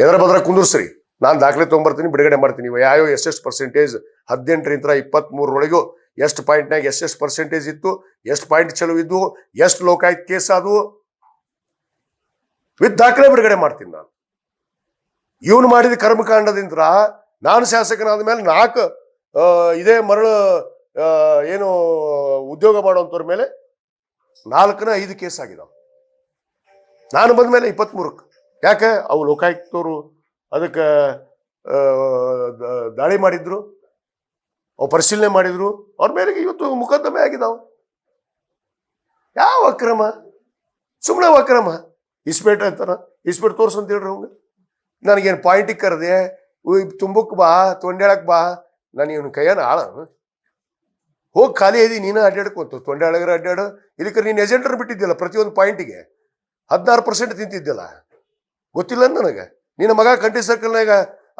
ಎದರ ಬದ್ರ ಕುಂದುರ್ಸ್ರಿ, ನಾನು ದಾಖಲೆ ತೊಗೊಂಬರ್ತೀನಿ, ಬಿಡುಗಡೆ ಮಾಡ್ತೀನಿ. ಯಾವ ಎಷ್ಟೆಷ್ಟು ಪರ್ಸೆಂಟೇಜ್ 18ರಿಂದ 23ರೊಳಗೂ ಎಷ್ಟು ಪಾಯಿಂಟ್ನಾಗ ಎಷ್ಟೆಷ್ಟು ಪರ್ಸೆಂಟೇಜ್ ಇತ್ತು, ಎಷ್ಟು ಪಾಯಿಂಟ್ ಚಲೋ ಇದ್ದು, ಎಷ್ಟು ಲೋಕಾಯುಕ್ತ ಕೇಸ್ ಅದು ವಿತ್ ದಾಖಲೆ ಬಿಡುಗಡೆ ಮಾಡ್ತೀನಿ ನಾನು. ಇವನು ಮಾಡಿದ ಕರ್ಮಕಾಂಡದಿಂದ ನಾನು ಶಾಸಕನಾದ ಮೇಲೆ 4 ಇದೇ ಮರಳು ಏನು ಉದ್ಯೋಗ ಮಾಡುವಂಥವ್ರ ಮೇಲೆ 4ನ 5 ಕೇಸ್ ಆಗಿದಾವ. ನಾನು ಬಂದ ಮೇಲೆ 23ಕ್ಕೆ. ಯಾಕೆ? ಅವು ಲೋಕಾಯುಕ್ತವರು ಅದಕ್ಕೆ ದಾಳಿ ಮಾಡಿದ್ರು, ಅವು ಪರಿಶೀಲನೆ ಮಾಡಿದ್ರು, ಅವ್ರ ಮೇಲೆ ಇವತ್ತು ಮೊಕದ್ದಮೆ ಆಗಿದಾವ. ಯಾವ ಅಕ್ರಮ? ಸುಮ್ಮನೆ ಅಕ್ರಮ. ಇಸ್ಪೇಟ್ ಅಂತಾರ, ಇಸ್ಪೇಟ್ ತೋರ್ಸು ಅಂತ ಹೇಳ್ರಿ ಅವಂಗ. ನನಗೇನು ಪಾಯಿಂಟಿಗೆ ಕರೆದೆ, ತುಂಬಕ್ಕೆ ಬಾ, ತೊಂಡ್ಯಾಳಕ್ ಬಾ, ನಾನು ಇವನು ಕೈಯನ ಆಳ ಹೋಗಿ ಖಾಲಿ ಇದೀನಿ, ನೀನು ಅಡ್ಡಾಡ್ಕೊಂತು ತೊಂಡ್ಯಾಳಗರ ಅಡ್ಡಾಡು. ಇಲ್ಲಿಕ ನೀನು ಏಜೆಂಟರ್ ಬಿಟ್ಟಿದ್ದಿಲ್ಲ, ಪ್ರತಿಯೊಂದು ಪಾಯಿಂಟಿಗೆ 16% ತಿಂತಿದ್ದಿಲ್ಲ. ಗೊತ್ತಿಲ್ಲ ನನಗೆ. ನಿನ್ನ ಮಗ ಕಂಟಿ ಸರ್ಕಲ್ನಾಗ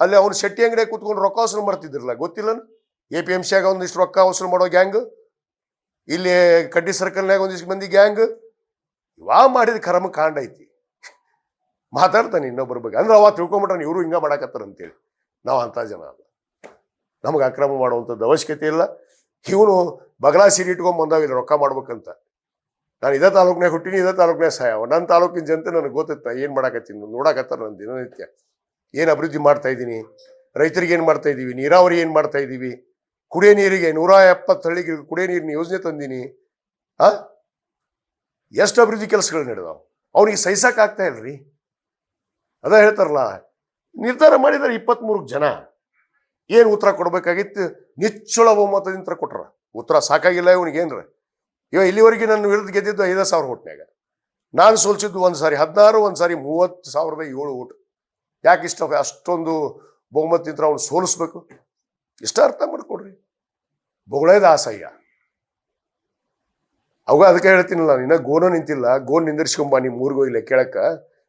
ಅಲ್ಲಿ ಅವ್ನು ಶೆಟ್ಟಿ ಅಂಗಡಿಯಾಗ ಕೂತ್ಕೊಂಡು ರೊಕ್ಕ ವಸೂಲು ಮಾಡ್ತಿದ್ದಿರಲ್ಲ, ಗೊತ್ತಿಲ್ಲ? APMCಯಾಗ ಒಂದಿಷ್ಟು ರೊಕ್ಕ ವಸೂಲು ಮಾಡೋ ಗ್ಯಾಂಗ್, ಇಲ್ಲಿ ಕಂಟಿ ಸರ್ಕಲ್ನಾಗ ಒಂದಿಷ್ಟು ಮಂದಿ ಗ್ಯಾಂಗ್. ಇವಾ ಮಾಡಿದ ಕರ್ಮ ಕಾಂಡ ಐತಿ. ಮಾತಾಡ್ತಾನೆ ಇನ್ನೊಬ್ಬರ ಬಗ್ಗೆ. ಅಂದ್ರೆ ಅವ ತಿಳ್ಕೊಂಬಿಟ್ಟಾನೆ ಇವರು ಹಿಂಗ ಮಾಡಾಕತ್ತಾರ ಅಂತೇಳಿ. ನಾವು ಅಂಥ ಜನ ಅಲ್ಲ, ನಮಗೆ ಅಕ್ರಮ ಮಾಡುವಂಥದ್ದು ಅವಶ್ಯಕತೆ ಇಲ್ಲ. ಇವನು ಬಗಲಾ ಸೀರೆ ಇಟ್ಕೊಂಡ್ ಬಂದಾವಿಲ್ಲ ರೊಕ್ಕ ಮಾಡ್ಬೇಕಂತ. ನಾನು ಇದೇ ತಾಲೂಕ್ನಾಗ ಹುಟ್ಟಿನಿ, ಇದೇ ತಾಲೂಕ್ನಾಗ ಸಾಯವ. ನನ್ನ ತಾಲೂಕಿನ ಜನತೆ ನನಗೆ ಗೊತ್ತಿತ್ತ ಏನು ಮಾಡಾಕತ್ತೀನಿ, ನೋಡಾಕತ್ತಾರ ನನ್ನ ದಿನನಿತ್ಯ. ಏನು ಅಭಿವೃದ್ಧಿ ಮಾಡ್ತಾ ಇದ್ದೀನಿ, ರೈತರಿಗೆ ಏನು ಮಾಡ್ತಾ ಇದ್ದೀವಿ, ನೀರಾವರಿ ಏನು ಮಾಡ್ತಾ ಇದ್ದೀವಿ, ಕುಡಿಯೋ ನೀರಿಗೆ 170 ಹಳ್ಳಿಗೆ ಕುಡಿಯೋ ನೀರಿನ ಯೋಜನೆ ತಂದೀನಿ. ಎಷ್ಟು ಅಭಿವೃದ್ಧಿ ಕೆಲಸಗಳು ನಡೆದಾವ. ಅವನಿಗೆ ಸಹಿಸಕ್ಕೆ ಆಗ್ತಾ ಇಲ್ರಿ. ಅದ ಹೇಳ್ತಾರಲ್ಲ, ನಿರ್ಧಾರ ಮಾಡಿದಾರೆ 23 ಜನ. ಏನು ಉತ್ತರ ಕೊಡ್ಬೇಕಾಗಿತ್ತು? ನಿಚ್ಚಳ ಬಹುಮತದಿಂದ ಕೊಟ್ರ ಉತ್ತರ. ಸಾಕಾಗಿಲ್ಲ ಇವನಿಗೇನ್ರ? ಇಲ್ಲಿವರೆಗೆ ನನ್ನ ವಿರುದ್ಧ ಗೆದ್ದಿದ್ದು 5,000 ಓಟ್ನಾಗ. ನಾನು ಸೋಲ್ಸಿದ್ದು ಒಂದು ಸಾರಿ 16, ಒಂದು ಸಾರಿ 30,700 ಓಟ್. ಯಾಕೆ ಇಷ್ಟ ಅಷ್ಟೊಂದು ಬಹುಮತದಿಂದ ಅವ್ನು ಸೋಲಿಸ್ಬೇಕು? ಇಷ್ಟ ಅರ್ಥ ಮಾಡ್ಕೊಡ್ರಿ. ಬೊಗಳೇದ ಆಸಯ್ಯ ಅವಾಗ. ಅದಕ್ಕೆ ಹೇಳ್ತೀನಲ್ಲ, ನಿನ್ನ ಗೋನು ನಿಂತಿಲ್ಲ, ಗೋನ್ ನಿಂದಿರ್ಸ್ಕೊಂಬ. ನಿಮ್ಮ ಊರಿಗೆ ಹೋಗಿ ಲೆಕ್ಕ ಕೇಳಕ್ಕ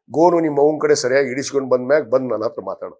ಗೋನು ನಿಮ್ಮ ಅವನ ಕಡೆ ಸರಿಯಾಗಿ ಇಡಿಸ್ಕೊಂಡು ಬಂದ್ಮ್ಯಾಗ ಬಂದು ನನ್ನ ಹತ್ರ ಮಾತಾಡು.